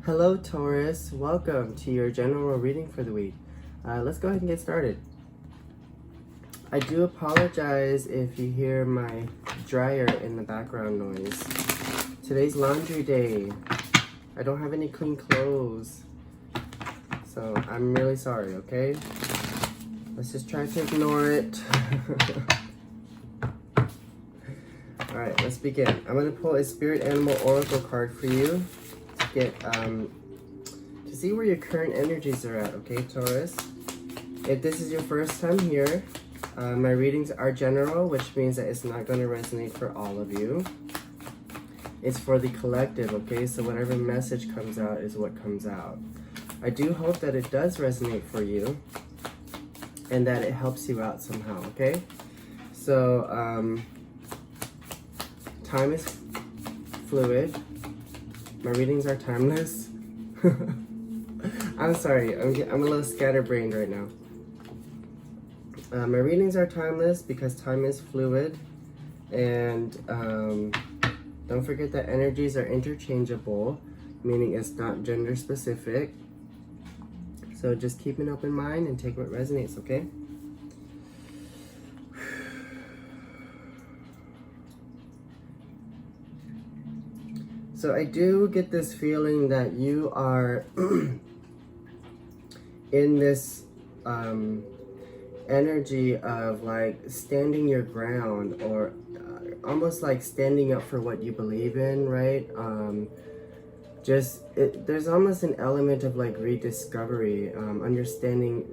Hello Taurus, welcome to your general reading for the week. Let's go ahead and get started. I do apologize if you hear my dryer in the background noise. Today's laundry day. I don't have any clean clothes, so I'm really sorry, okay? Let's just try to ignore it. Alright, let's begin. I'm going to pull a Spirit Animal Oracle card for you to get to see where your current energies are at, okay, Taurus? If this is your first time here, my readings are general, which means that it's not going to resonate for all of you. It's for the collective, okay? So whatever message comes out is what comes out. I do hope that it does resonate for you and that it helps you out somehow, okay? So, time is fluid. My readings are timeless. I'm sorry, I'm a little scatterbrained right now. My readings are timeless because time is fluid, and don't forget that energies are interchangeable, meaning it's not gender specific. So just keep an open mind and take what resonates, okay? So I do get this feeling that you are in this energy of like standing your ground, or almost like standing up for what you believe in, right? There's almost an element of like rediscovery, understanding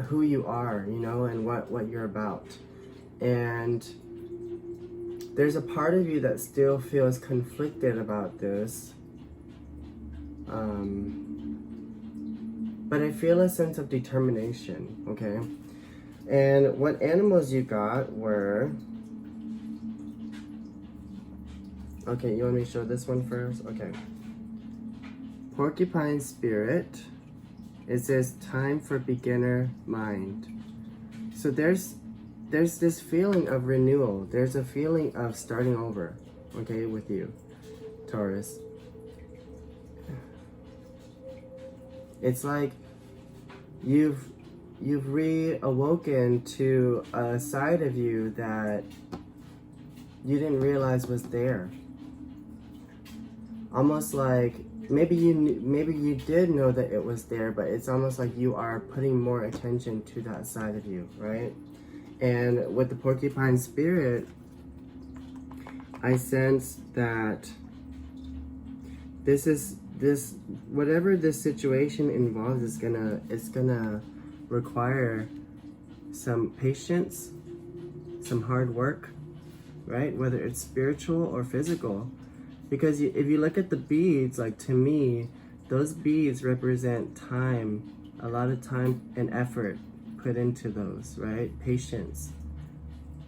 who you are, you know, and what you're about. And there's a part of you that still feels conflicted about this. But I feel a sense of determination, okay? And what animals you got were... Okay, you want me to show this one first? Okay. Porcupine Spirit. It says, time for beginner mind. So there's this feeling of renewal. There's a feeling of starting over, okay, with you, Taurus. It's like you've reawoken to a side of you that you didn't realize was there. Almost like maybe you did know that it was there, but it's almost like you are putting more attention to that side of you, right? And with the Porcupine Spirit, I sense that whatever this situation involves is gonna require some patience, some hard work, right? Whether it's spiritual or physical. Because if you look at the beads, like to me, those beads represent time, a lot of time and effort put into those, right? Patience,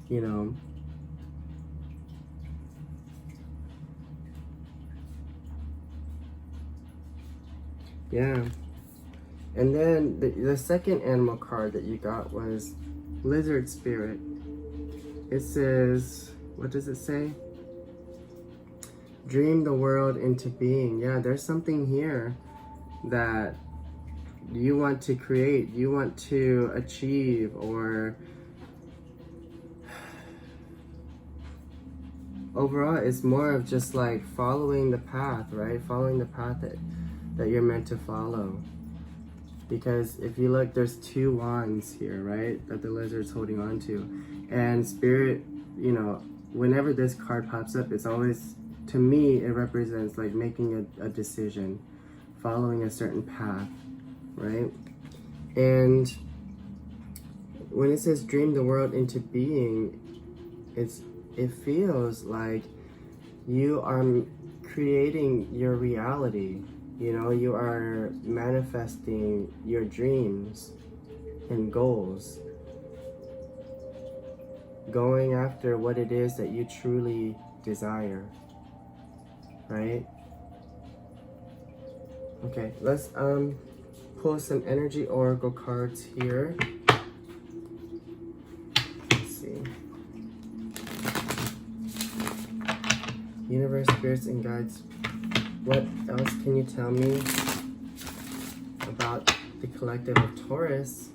you know. Yeah. And then the second animal card that you got was Lizard Spirit. It says, what does it say? Dream the world into being. Yeah, there's something here that you want to create, you want to achieve, or overall it's more of just like following the path, right? Following the path that you're meant to follow. Because if you look, there's two wands here, right, that the lizard's holding on to. And Spirit, you know, whenever this card pops up, it's always, to me, it represents like making a decision, following a certain path, right? And when it says dream the world into being, it feels like you are creating your reality. You know, you are manifesting your dreams and goals, going after what it is that you truly desire, right? Okay, let's pull some energy oracle cards here. Let's see. Universe, spirits, and guides What else can you tell me about the collective of Taurus?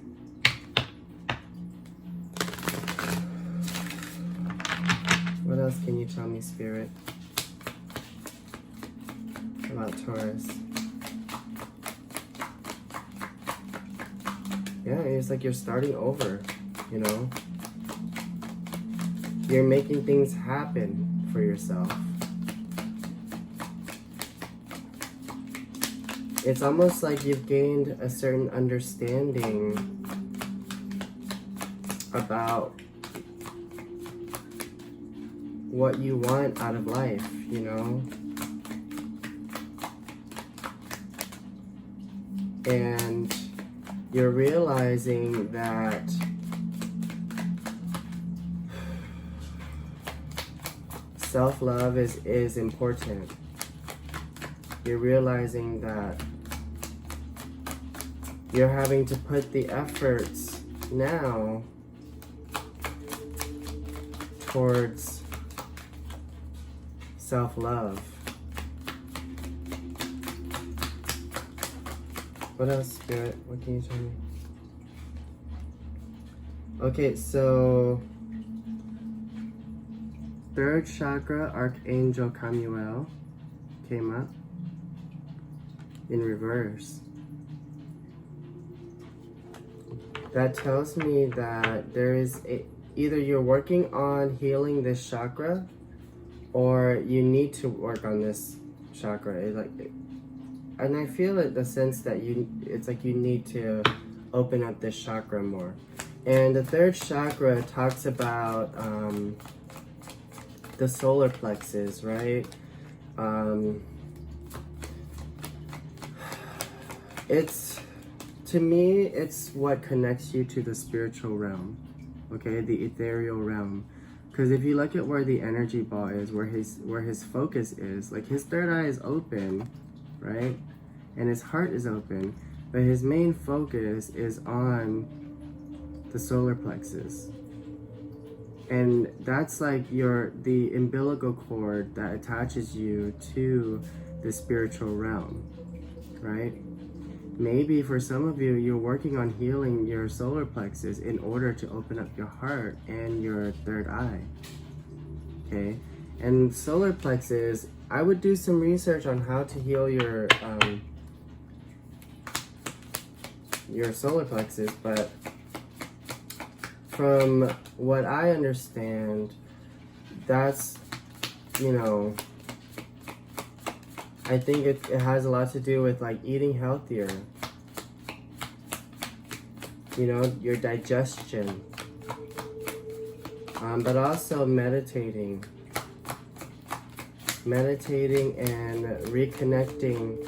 What else can you tell me, Spirit, about Taurus? Yeah, it's like you're starting over, you know? You're making things happen for yourself. It's almost like you've gained a certain understanding about what you want out of life, you know? And you're realizing that self-love is important. You're realizing that you're having to put the efforts now towards self-love. What else, Spirit? What can you tell me? Okay, so third chakra, Archangel Camuel came up in reverse. That tells me that there is either you're working on healing this chakra, or you need to work on this chakra. And I feel it, the sense that it's like you need to open up this chakra more. And the third chakra talks about the solar plexus, right? To me, it's what connects you to the spiritual realm, okay, the ethereal realm. Because if you look at where the energy ball is, where his focus is, like his third eye is open, right? And his heart is open, but his main focus is on the solar plexus. And that's like the umbilical cord that attaches you to the spiritual realm, right? Maybe for some of you, you're working on healing your solar plexus in order to open up your heart and your third eye, okay? And solar plexus, I would do some research on how to heal your solar plexus, but from what I understand, that's, you know, I think it has a lot to do with like eating healthier, you know, your digestion, but also meditating and reconnecting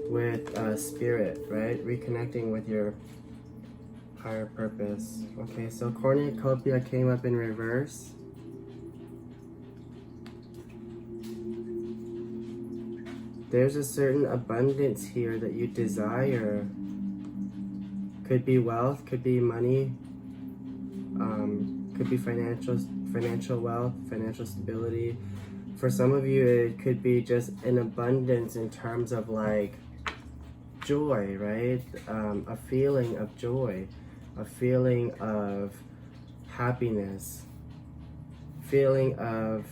with spirit, right? Reconnecting with your higher purpose. Okay, so cornucopia came up in reverse. There's a certain abundance here that you desire. Could be wealth, could be money, could be financial wealth, financial stability. For some of you, it could be just an abundance in terms of like joy, right? A feeling of joy, a feeling of happiness, feeling of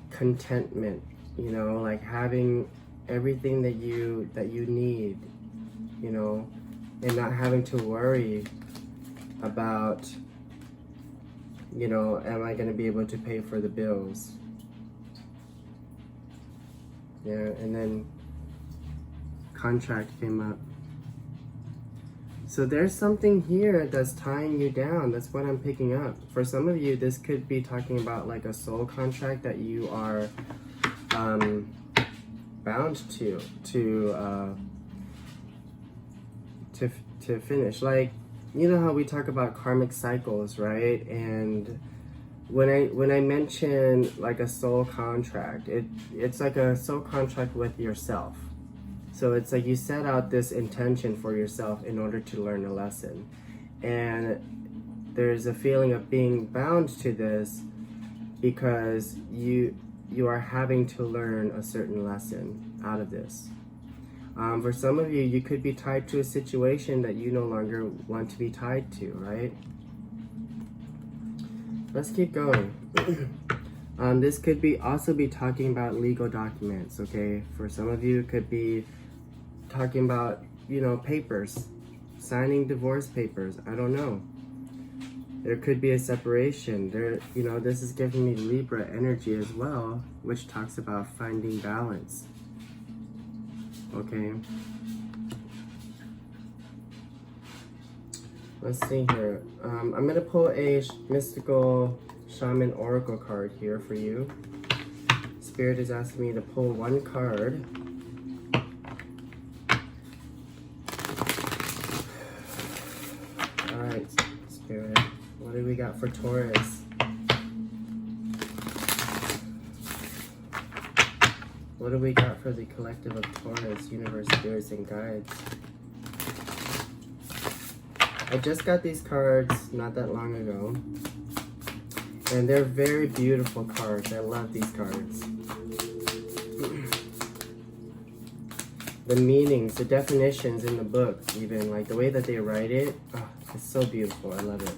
contentment, you know, like having everything that you need, you know, and not having to worry about, you know, am I going to be able to pay for the bills? Yeah, and then contract came up. So there's something here that's tying you down. That's what I'm picking up. For some of you, this could be talking about like a soul contract that you are bound to finish. Like, you know how we talk about karmic cycles, right? And when I mention like a soul contract, it's like a soul contract with yourself. So it's like you set out this intention for yourself in order to learn a lesson. And there's a feeling of being bound to this because you are having to learn a certain lesson out of this. For some of you, you could be tied to a situation that you no longer want to be tied to, right? Let's keep going. This could be also be talking about legal documents, okay? For some of you, it could be talking about, you know, papers, signing divorce papers. I don't know. There could be a separation. There, you know, this is giving me Libra energy as well, which talks about finding balance. Okay. Let's see here. I'm gonna pull a mystical Shaman Oracle card here for you. Spirit is asking me to pull one card. Alright, Spirit. What do we got for Taurus? What do we got for the collective of Taurus, universe, spirits, and guides? I just got these cards not that long ago. And they're very beautiful cards. I love these cards. The meanings, the definitions in the book, even, like the way that they write it, oh, it's so beautiful. I love it.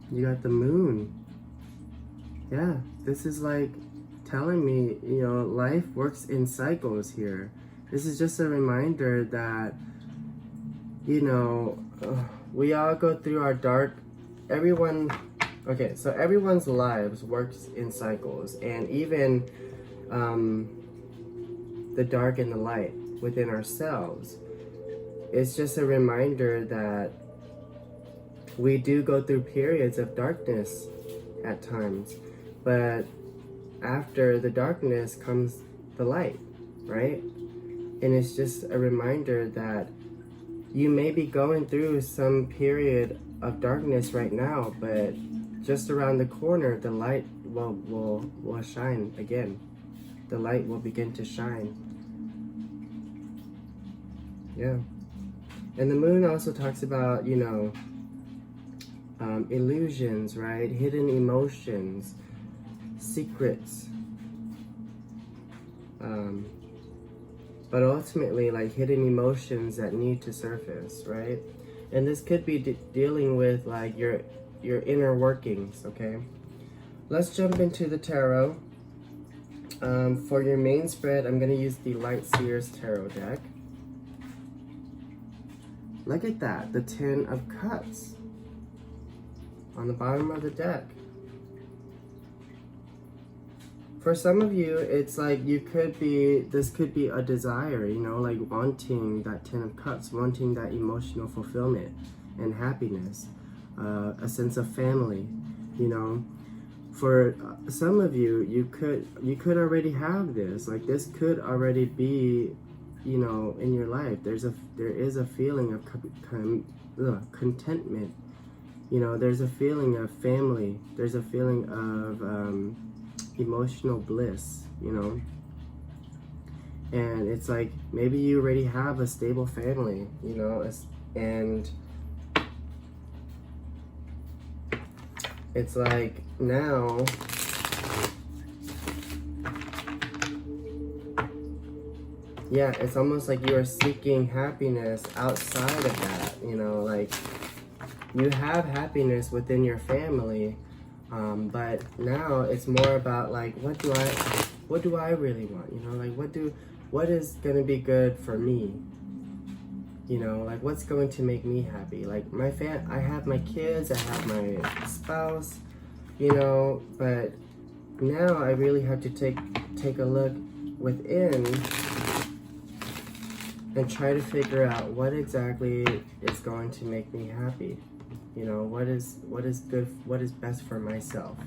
You got the moon. Yeah, this is like telling me, you know, life works in cycles here. This is just a reminder that, you know, we all go through our dark, okay, so everyone's lives works in cycles, and even the dark and the light within ourselves. It's just a reminder that we do go through periods of darkness at times, but after the darkness comes the light, right? And it's just a reminder that you may be going through some period of darkness right now, but just around the corner, the light will shine again. The light will begin to shine. Yeah. And the moon also talks about, you know, illusions, right? Hidden emotions, secrets. But ultimately, like, hidden emotions that need to surface, right? And this could be dealing with, like, your inner workings, okay? Let's jump into the tarot. For your main spread, I'm going to use the Light Seer's Tarot deck. Look at that, the Ten of Cups on the bottom of the deck. For some of you, it's like this could be a desire, you know, like wanting that Ten of Cups, wanting that emotional fulfillment and happiness, a sense of family, you know. For some of you, you could already have this, like this could already be, you know, in your life. There is a feeling of contentment, you know, there's a feeling of family, there's a feeling of emotional bliss, you know. And it's like maybe you already have a stable family, you know, and it's like now yeah, it's almost like you are seeking happiness outside of that, you know, like you have happiness within your family. But now it's more about like, what do I really want? You know, like what is gonna be good for me? You know, like what's going to make me happy? Like I have my kids, I have my spouse, you know, but now I really have to take a look within and try to figure out what exactly is going to make me happy. You know, what is good, what is best for myself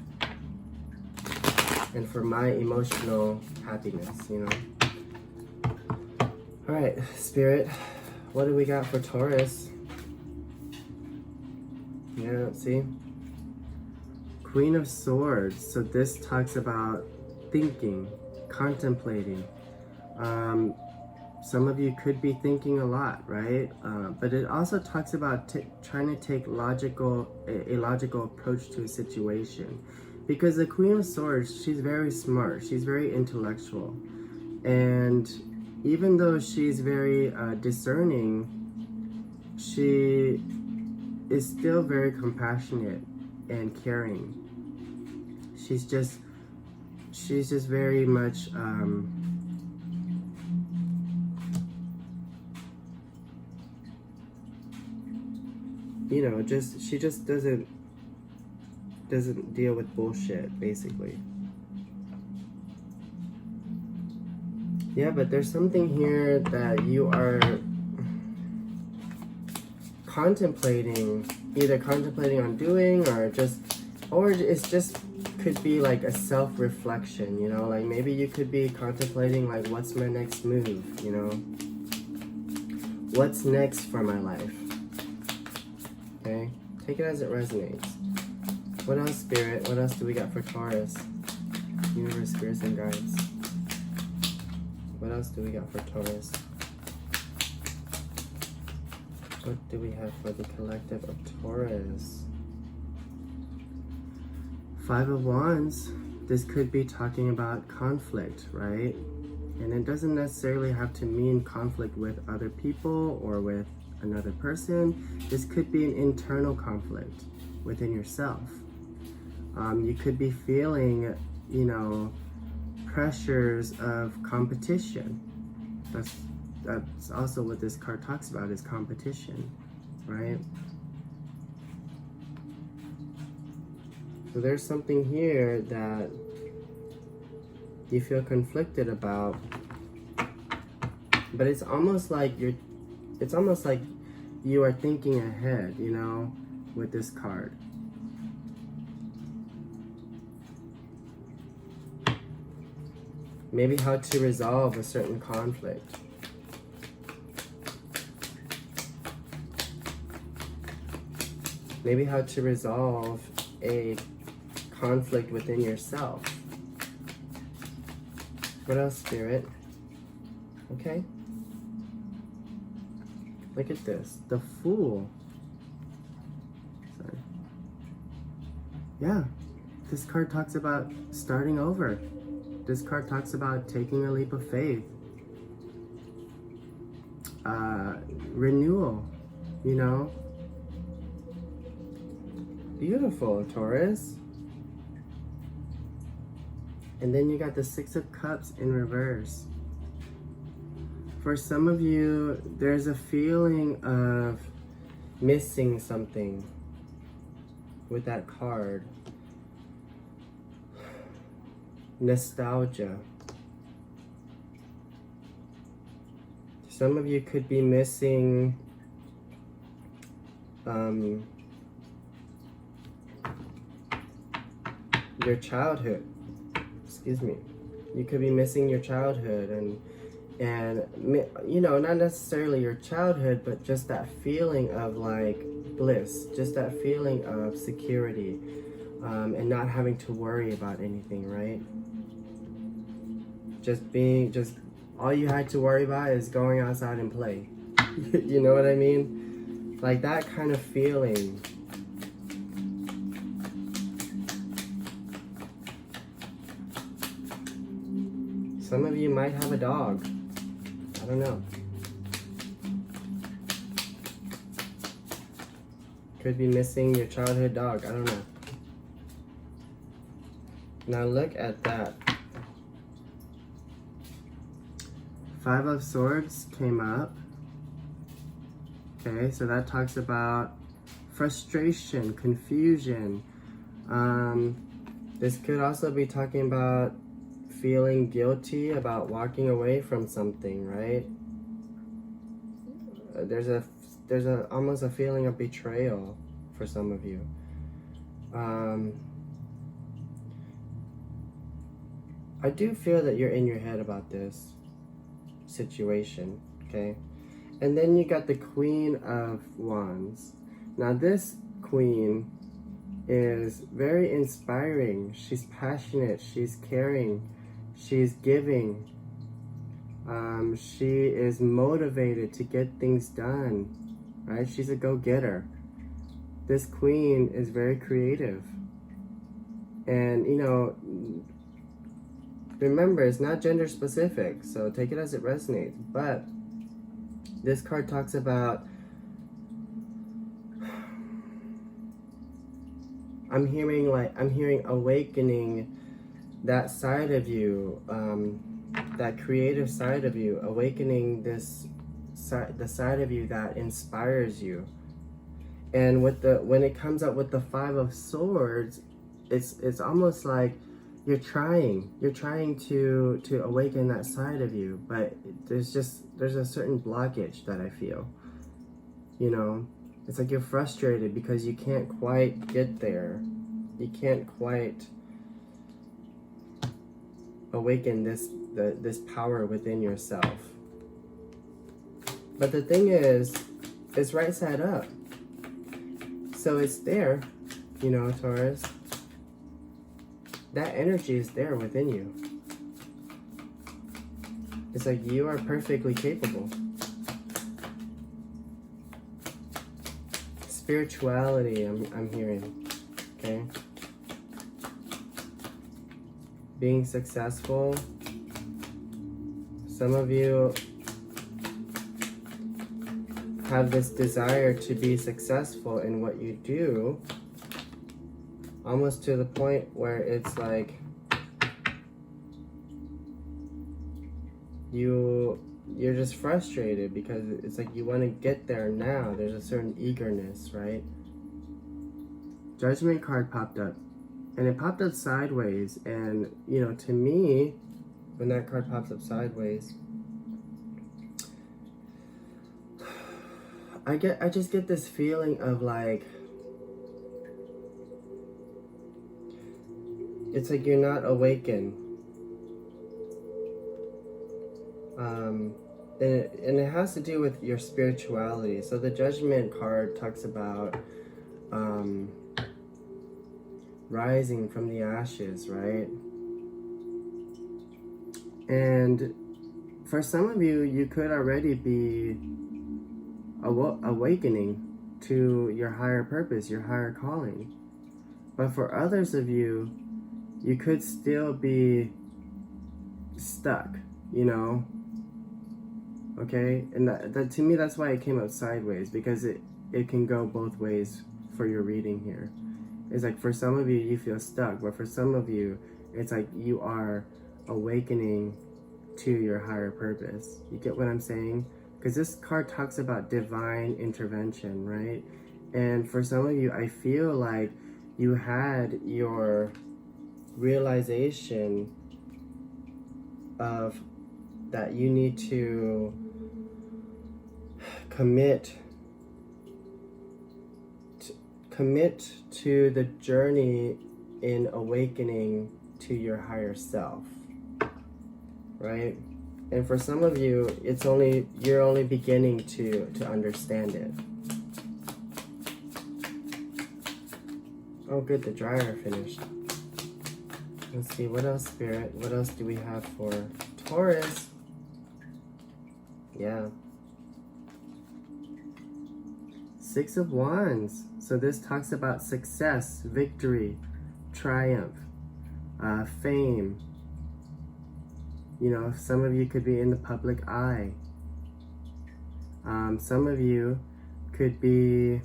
and for my emotional happiness, you know. All right, Spirit, what do we got for Taurus? Yeah, see? Queen of Swords. So this talks about thinking, contemplating, Some of you could be thinking a lot, right? But it also talks about trying to take a logical approach to a situation. Because the Queen of Swords, she's very smart. She's very intellectual. And even though she's very discerning, she is still very compassionate and caring. She's just very much you know, she just doesn't deal with bullshit, basically. Yeah, but there's something here that you are either contemplating on doing, or it's just could be like a self-reflection, you know, like maybe you could be contemplating like, what's my next move, you know, what's next for my life. Okay, take it as it resonates. What else, Spirit? What else do we got for Taurus? Universe, spirits, and guides. What else do we got for Taurus? What do we have for the collective of Taurus? Five of Wands. This could be talking about conflict, right? And it doesn't necessarily have to mean conflict with other people or with another person. This could be an internal conflict within yourself. You could be feeling, you know, pressures of competition. That's also what this card talks about, is competition, right? So there's something here that you feel conflicted about, but it's almost like you are thinking ahead, you know, with this card. Maybe how to resolve a certain conflict. Maybe how to resolve a conflict within yourself. What else, Spirit? Okay. Look at this. The Fool. Sorry. Yeah. This card talks about starting over. This card talks about taking a leap of faith. Renewal, you know? Beautiful, Taurus. And then you got the Six of Cups in reverse. For some of you, there's a feeling of missing something with that card. Nostalgia. Some of you could be missing your childhood. Excuse me. You could be missing your childhood and you know, not necessarily your childhood, but just that feeling of like bliss, just that feeling of security, and not having to worry about anything, right? Just all you had to worry about is going outside and play. You know what I mean? Like that kind of feeling. Some of you might have a dog. I don't know. Could be missing your childhood dog. I don't know. Now look at that. Five of Swords came up. Okay, so that talks about frustration, confusion. This could also be talking about feeling guilty about walking away from something, right? There's almost a feeling of betrayal for some of you. I do feel that you're in your head about this situation, okay? And then you got the Queen of Wands. Now this queen is very inspiring. She's passionate, she's caring, she's giving. She is motivated to get things done, right? She's a go-getter. This queen is very creative. And, you know, remember, it's not gender specific, so take it as it resonates. But this card talks about, I'm hearing awakening that side of you, that creative side of you, awakening this side, the side of you that inspires you. And when it comes up with the Five of Swords, it's almost like you're trying to awaken that side of you, but there's a certain blockage that I feel. You know, it's like you're frustrated because you can't quite get there. You can't quite awaken this power within yourself. But the thing is, it's right side up. So it's there, you know, Taurus. That energy is there within you. It's like you are perfectly capable. Spirituality, I'm hearing, okay? Being successful. Some of you have this desire to be successful in what you do, almost to the point where it's like you're just frustrated because it's like you want to get there now. There's a certain eagerness, right? Judgment card popped up, and it popped up sideways, and you know, to me, when that card pops up sideways, I just get this feeling of like, it's like you're not awakened. And it has to do with your spirituality. So the Judgment card talks about rising from the ashes, right? And for some of you, you could already be awakening to your higher purpose, your higher calling. But for others of you, you could still be stuck, you know? Okay? And that to me, that's why it came out sideways, because it can go both ways for your reading here. It's like for some of you, you feel stuck, but for some of you, it's like you are awakening to your higher purpose. You get what I'm saying? Because this card talks about divine intervention, right? And for some of you, I feel like you had your realization of that you need to commit to the journey in awakening to your higher self, right? And for some of you, you're only beginning to understand it. Oh good, the dryer finished. Let's see, what else, Spirit? What else do we have for Taurus? Yeah. Six of Wands. So this talks about success, victory, triumph, fame. You know, some of you could be in the public eye. Some of you could be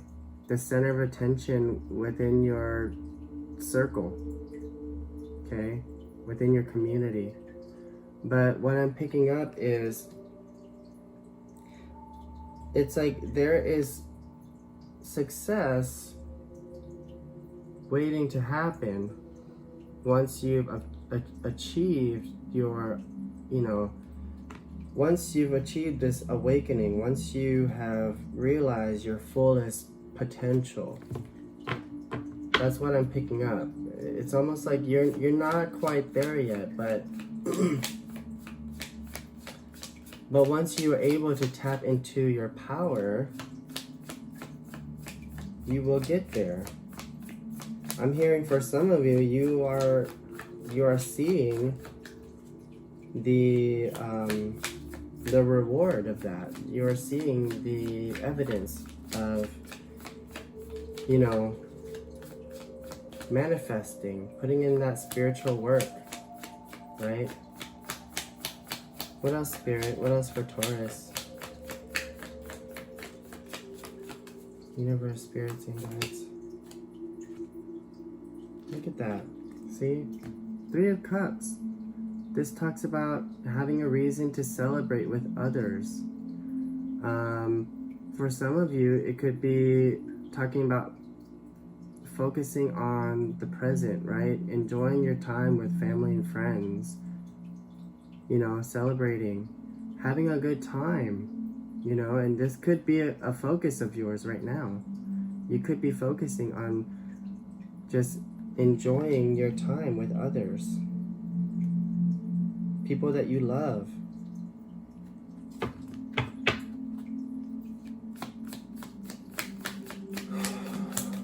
the center of attention within your circle, okay? Within your community. But what I'm picking up is, it's like there is success waiting to happen once you've achieved your, you know, once you've achieved this awakening, once you have realized your fullest potential. That's what I'm picking up. It's almost like you're not quite there yet, but but once you are able to tap into your power, you will get there. I'm hearing for some of you, you are seeing the the reward of that. You are seeing the evidence of, you know, manifesting, putting in that spiritual work, right? What else, Spirit? What else for Taurus? Universe, spirits, and guides. Look at that. See? 3 of Cups. This talks about having a reason to celebrate with others. For some of you, it could be talking about focusing on the present, right? Enjoying your time with family and friends. You know, celebrating. Having a good time. You know, and this could be a focus of yours right now. You could be focusing on just enjoying your time with others. People that you love.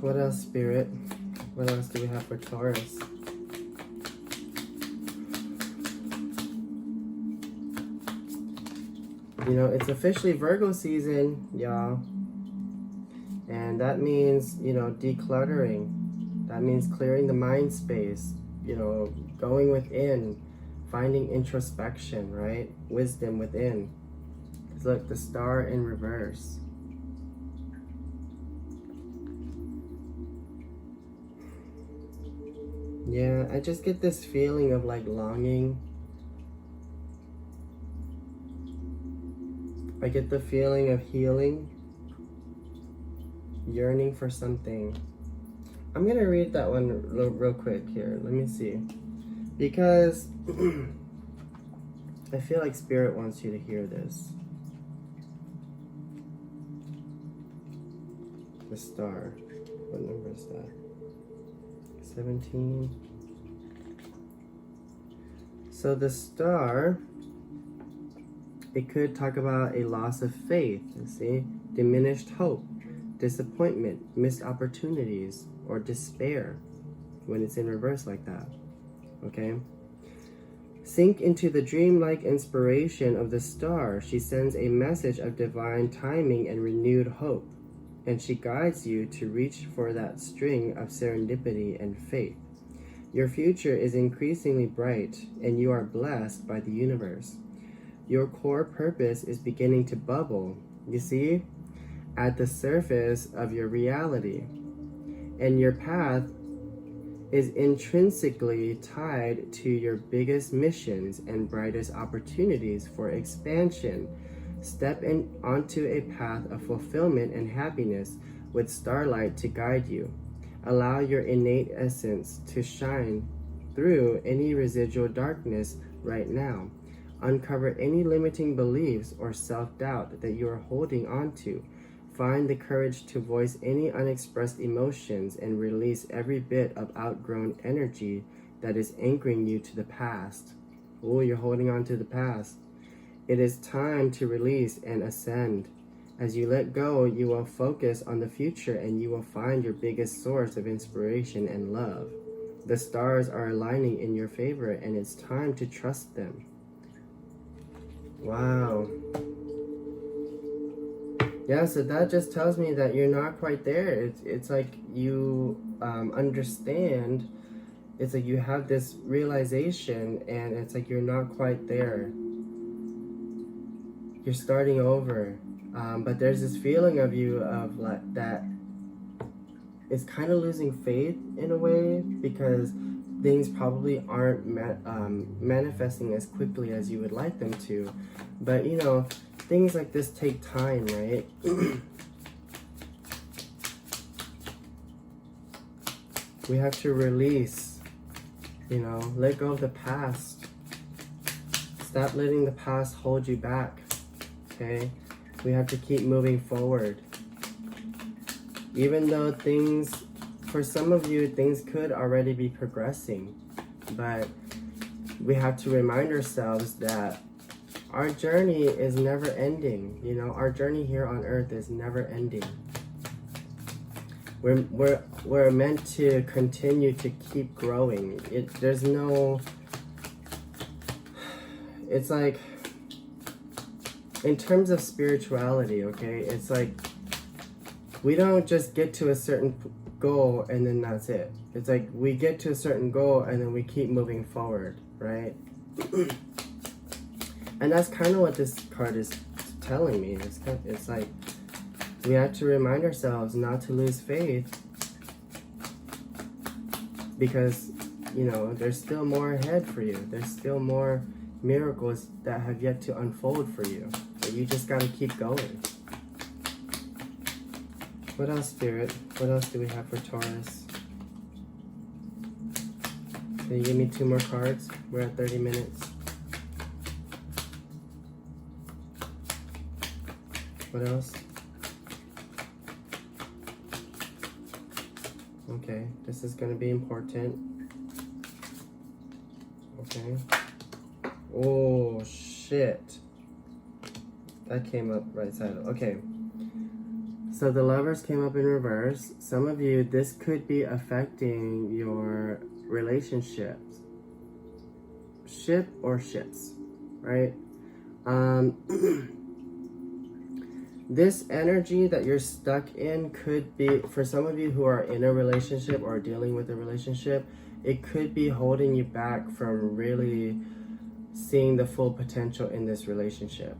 What else, Spirit? What else do we have for Taurus? You know, it's officially Virgo season, y'all. And that means, you know, decluttering. That means clearing the mind space, you know, going within, finding introspection, right? Wisdom within. Because look, the star in reverse. Yeah, I just get this feeling of like longing. I get the feeling of healing, yearning for something. I'm gonna read that one real quick here. Let me see. Because I feel like Spirit wants you to hear this. The star. What number is that? 17. So the star, it could talk about a loss of faith, you see? Diminished hope, disappointment, missed opportunities, or despair when it's in reverse like that, okay? Sink into the dreamlike inspiration of the star. She sends a message of divine timing and renewed hope, and she guides you to reach for that string of serendipity and faith. Your future is increasingly bright, and you are blessed by the universe. Your core purpose is beginning to bubble, you see, at the surface of your reality. And your path is intrinsically tied to your biggest missions and brightest opportunities for expansion. Step onto a path of fulfillment and happiness with starlight to guide you. Allow your innate essence to shine through any residual darkness right now. Uncover any limiting beliefs or self-doubt that you are holding on to. Find the courage to voice any unexpressed emotions and release every bit of outgrown energy that is anchoring you to the past. Oh, you're holding on to the past. It is time to release and ascend. As you let go, you will focus on the future and you will find your biggest source of inspiration and love. The stars are aligning in your favor and it's time to trust them. Wow. Yeah, so that just tells me that you're not quite there. It's like you understand. It's like you have this realization and it's like you're not quite there. You're starting over. But there's this feeling of you of like that it's kind of losing faith in a way because things probably aren't manifesting as quickly as you would like them to. But you know, things like this take time, right? We have to release, you know, let go of the past. Stop letting the past hold you back, okay? We have to keep moving forward. Even though things, for some of you, things could already be progressing, but we have to remind ourselves that our journey is never ending. You know, our journey here on earth is never ending. We're meant to continue to keep growing. There's no, it's like, in terms of spirituality, okay, it's like we don't just get to a certain goal and then that's it. It's like we get to a certain goal and then we keep moving forward, right? And that's kind of what this card is telling me. It's like we have to remind ourselves not to lose faith, because, you know, there's still more ahead for you. There's still more miracles that have yet to unfold for you. But you just got to keep going. What else, Spirit? What else do we have for Taurus? Can you give me 2 more cards? We're at 30 minutes. What else? Okay, this is going to be important. Okay. Oh, shit. That came up right side. Okay. So the Lovers came up in reverse. Some of you, this could be affecting your relationships. Ship or ships, right? This energy that you're stuck in could be, for some of you who are in a relationship or dealing with a relationship, it could be holding you back from really seeing the full potential in this relationship.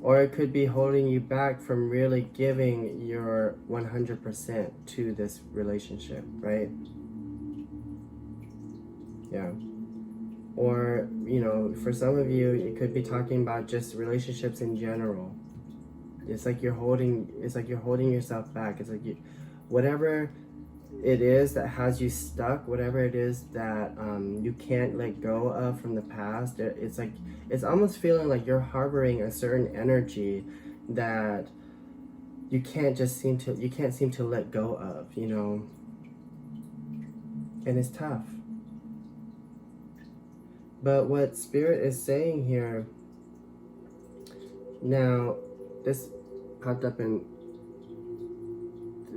Or it could be holding you back from really giving your 100% to this relationship, right? Yeah. Or, you know, for some of you, it could be talking about just relationships in general. It's like you're holding yourself back. It's like whatever it is that has you stuck, whatever it is that you can't let go of from the past, it's like, it's almost feeling like you're harboring a certain energy that you can't seem to let go of, you know, and it's tough. But what Spirit is saying here, now, this popped up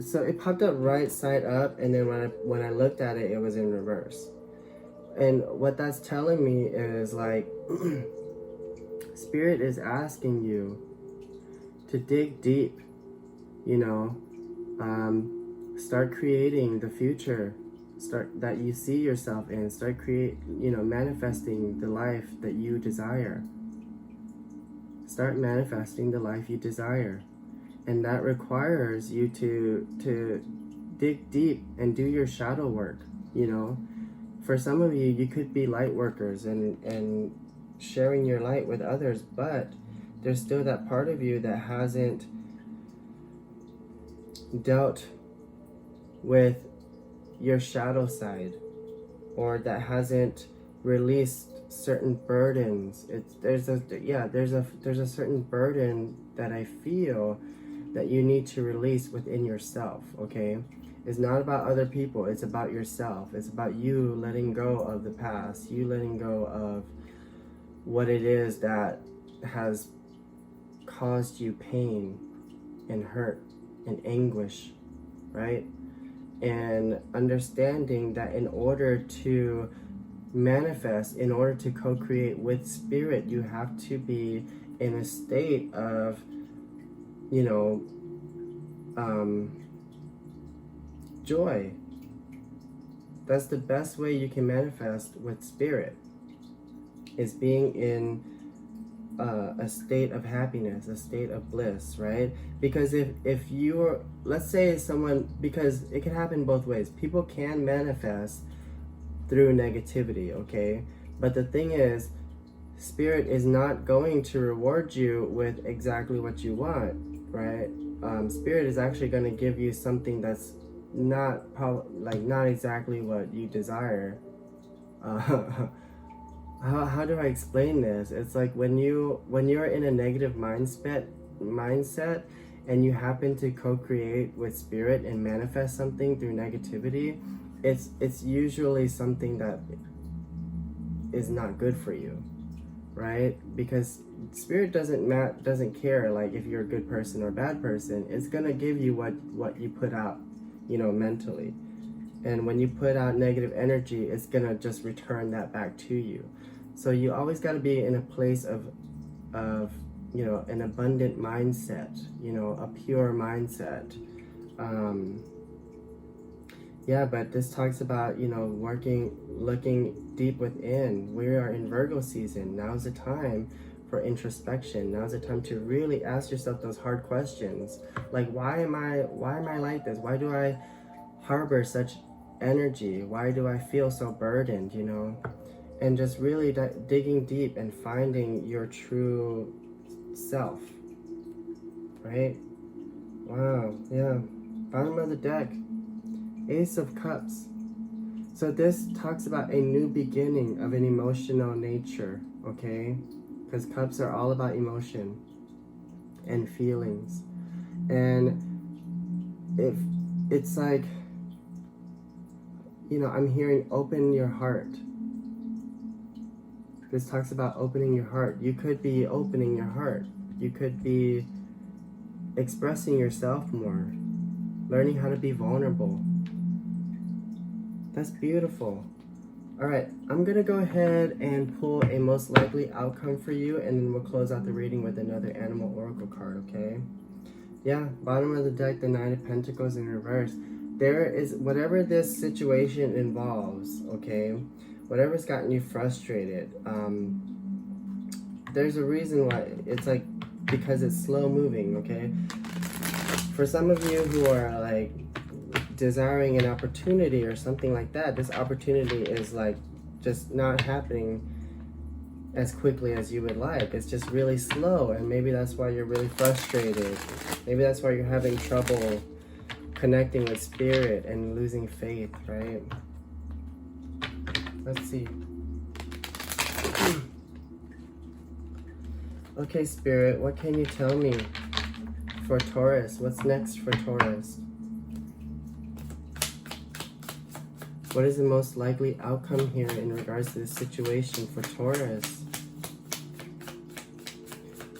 so it popped up right side up, and then when I looked at it, it was in reverse. And what that's telling me is like, Spirit is asking you to dig deep, you know, start creating the future, that you see yourself in, start manifesting the life that you desire. Start manifesting the life you desire. And that requires you to dig deep and do your shadow work, you know. For some of you, you could be light workers and sharing your light with others, but there's still that part of you that hasn't dealt with your shadow side, or that hasn't released certain burdens. There's a certain burden that I feel that you need to release within yourself, okay? It's not about other people, it's about yourself. It's about you letting go of the past, you letting go of what it is that has caused you pain and hurt and anguish, right? And understanding that in order to manifest, in order to co-create with Spirit, you have to be in a state of, you know, joy. That's the best way you can manifest with Spirit, is being in a state of happiness, a state of bliss, right? Because if you're, let's say someone, because it can happen both ways. People can manifest through negativity, okay? But the thing is, Spirit is not going to reward you with exactly what you want, right? Spirit is actually going to give you something that's not exactly what you desire. How do I explain this? It's like when you're in a negative mindset and you happen to co-create with Spirit and manifest something through negativity, it's usually something that is not good for you, right? Because Spirit doesn't care like if you're a good person or a bad person. It's gonna give you what you put out, you know, mentally. And when you put out negative energy, it's gonna just return that back to you. So you always got to be in a place of of, you know, an abundant mindset, you know, a pure mindset. Yeah, but this talks about, you know, looking deep within. We are in Virgo season. Now's the time for introspection. Now's the time to really ask yourself those hard questions. Like, why am I like this? Why do I harbor such energy? Why do I feel so burdened, you know? And just really digging deep and finding your true self, right? Wow, yeah. Bottom of the deck, Ace of Cups. So this talks about a new beginning of an emotional nature, okay? Because cups are all about emotion and feelings. And if it's like, you know, I'm hearing open your heart. This talks about opening your heart. You could be opening your heart. You could be expressing yourself more, learning how to be vulnerable. That's beautiful. All right, I'm gonna go ahead and pull a most likely outcome for you, and then we'll close out the reading with another animal oracle card, okay? Yeah, bottom of the deck, the Nine of Pentacles in reverse. There is, whatever this situation involves, okay, whatever's gotten you frustrated, there's a reason why. It's like, because it's slow moving, okay? For some of you who are like desiring an opportunity or something like that, this opportunity is like just not happening as quickly as you would like. It's just really slow, and maybe that's why you're really frustrated. Maybe that's why you're having trouble connecting with spirit and losing faith, right? Let's see. Okay, Spirit, what can you tell me for Taurus? What's next for Taurus? What is the most likely outcome here in regards to this situation for Taurus?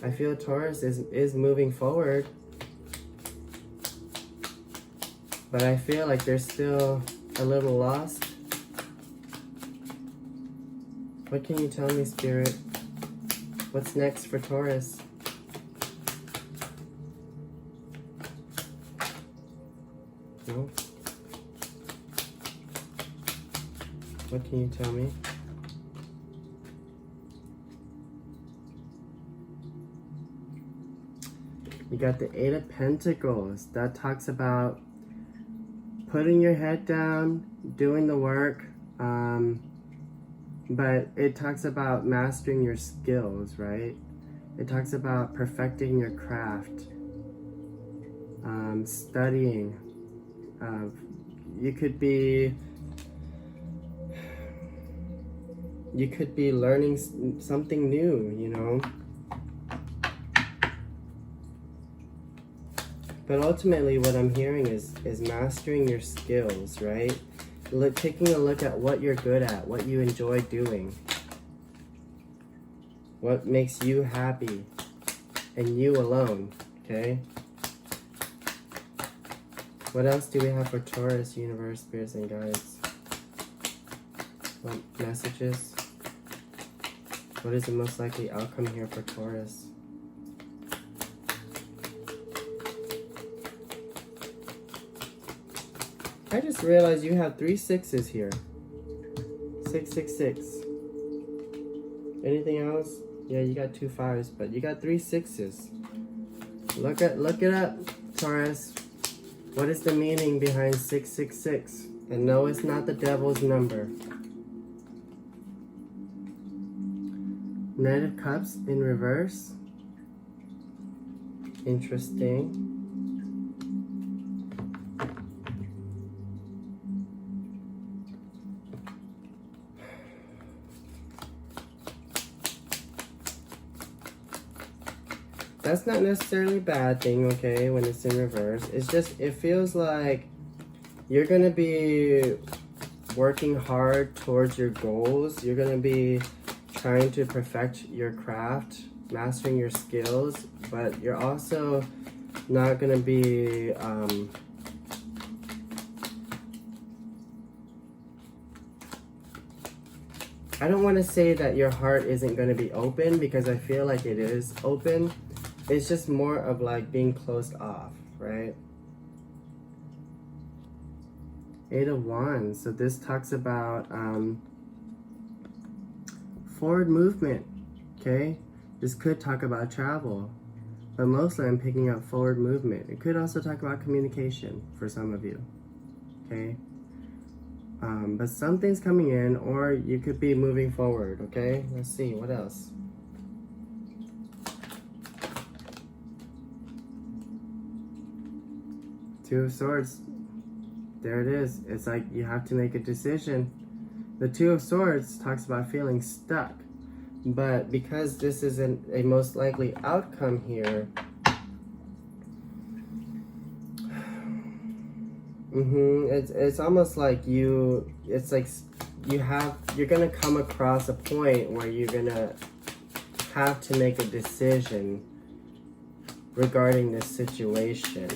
I feel Taurus is moving forward, but I feel like they're still a little lost. What can you tell me, Spirit? What's next for Taurus? No? What can you tell me? You got the Eight of Pentacles. That talks about putting your head down, doing the work, but it talks about mastering your skills, right? It talks about perfecting your craft, studying. You could be learning something new, you know? But ultimately what I'm hearing is mastering your skills, right? Taking a look at what you're good at, what you enjoy doing, what makes you happy, and you alone, okay? What else do we have for Taurus, universe, spirits, and guides? What messages? What is the most likely outcome here for Taurus? I just realized you have 3 6s here. 666. Anything else? Yeah, you got 2 5s, but you got 3 6s. Look it up, Taurus. What is the meaning behind 666? And no, it's not the devil's number. Knight of Cups in reverse. Interesting. That's not necessarily a bad thing, okay, when it's in reverse. It's just, it feels like you're going to be working hard towards your goals. You're going to be trying to perfect your craft, mastering your skills, but you're also not going to be I don't want to say that your heart isn't going to be open, because I feel like it is open. It's just more of like being closed off, right? 8 of Wands. So this talks about forward movement, okay? This could talk about travel, but mostly I'm picking up forward movement. It could also talk about communication for some of you, okay? But something's coming in, or you could be moving forward, okay? Let's see, what else? Two of Swords. There it is. It's like you have to make a decision. The Two of Swords talks about feeling stuck. But because this is a most likely outcome here, it's almost like you're gonna come across a point where you're gonna have to make a decision regarding this situation.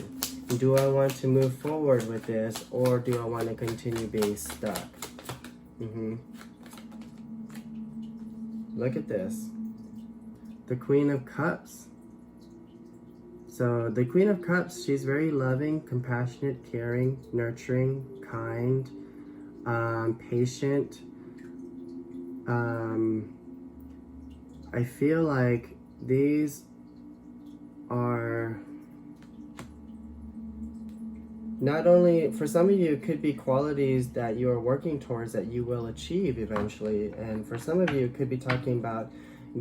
Do I want to move forward with this, or do I want to continue being stuck? Look at this. The Queen of Cups. So the Queen of Cups, she's very loving, compassionate, caring, nurturing, kind, patient. I feel like these are not only, for some of you, it could be qualities that you are working towards that you will achieve eventually. And for some of you, it could be talking about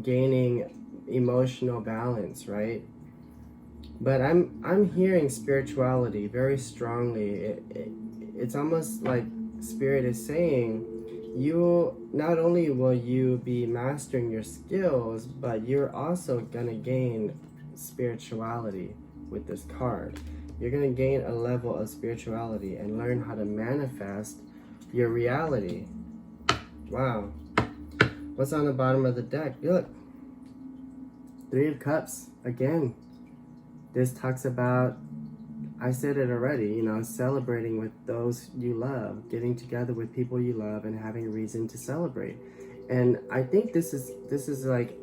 gaining emotional balance, right? But I'm hearing spirituality very strongly. It's almost like Spirit is saying, you not only will you be mastering your skills, but you're also gonna gain spirituality with this card. You're gonna gain a level of spirituality and learn how to manifest your reality. Wow. What's on the bottom of the deck? Look. Three of Cups again. This talks about, I said it already, you know, celebrating with those you love, getting together with people you love, and having a reason to celebrate. And I think this is like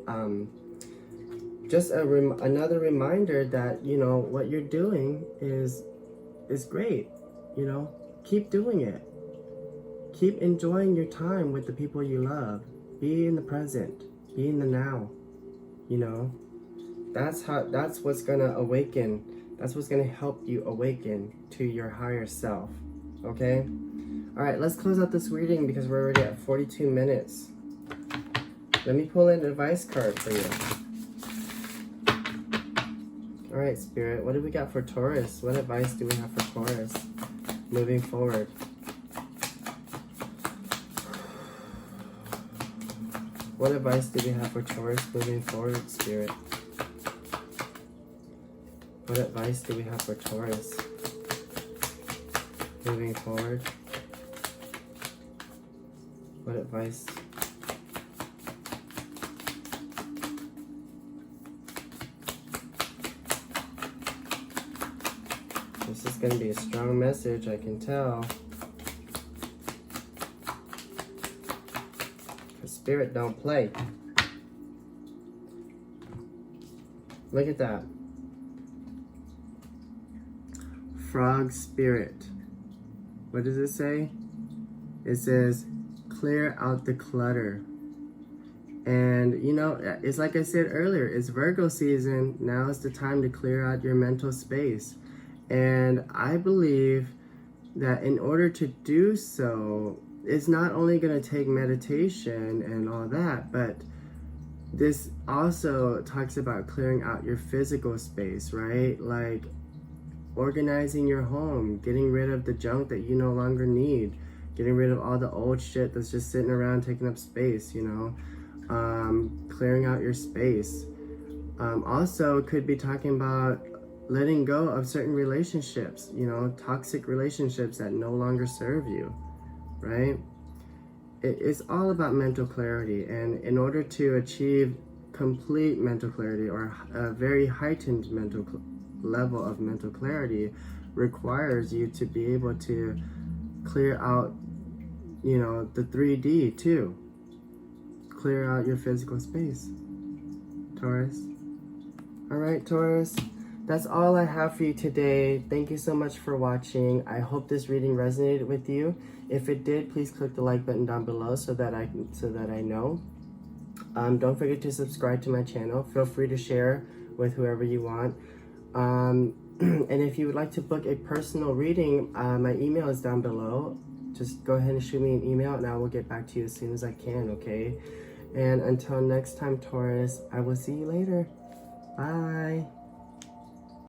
just another reminder that, you know, what you're doing is great. You know, keep doing it. Keep enjoying your time with the people you love. Be in the present. Be in the now. You know, that's what's gonna awaken. That's what's gonna help you awaken to your higher self. Okay? All right, let's close out this reading because we're already at 42 minutes. Let me pull an advice card for you. All right, Spirit, what do we got for Taurus? What advice do we have for Taurus moving forward? What advice do we have for Taurus moving forward, Spirit? What advice do we have for Taurus moving forward? What advice? This is going to be a strong message, I can tell. Spirit don't play. Look at that. Frog Spirit. What does it say? It says, clear out the clutter. And, you know, it's like I said earlier, it's Virgo season. Now is the time to clear out your mental space. And I believe that in order to do so, it's not only going to take meditation and all that, but this also talks about clearing out your physical space, right? Like organizing your home, getting rid of the junk that you no longer need, getting rid of all the old shit that's just sitting around taking up space, you know, clearing out your space. Also, could be talking about letting go of certain relationships, you know, toxic relationships that no longer serve you. Right? It's all about mental clarity, and in order to achieve complete mental clarity, or a very heightened level of mental clarity, requires you to be able to clear out, you know, the 3D too. clear out your physical space, Taurus. All right, Taurus, that's all I have for you today. Thank you so much for watching. I hope this reading resonated with you. If it did, please click the like button down below so that I know. Don't forget to subscribe to my channel. Feel free to share with whoever you want. And if you would like to book a personal reading, my email is down below. Just go ahead and shoot me an email and I will get back to you as soon as I can, okay? And until next time, Taurus, I will see you later. Bye.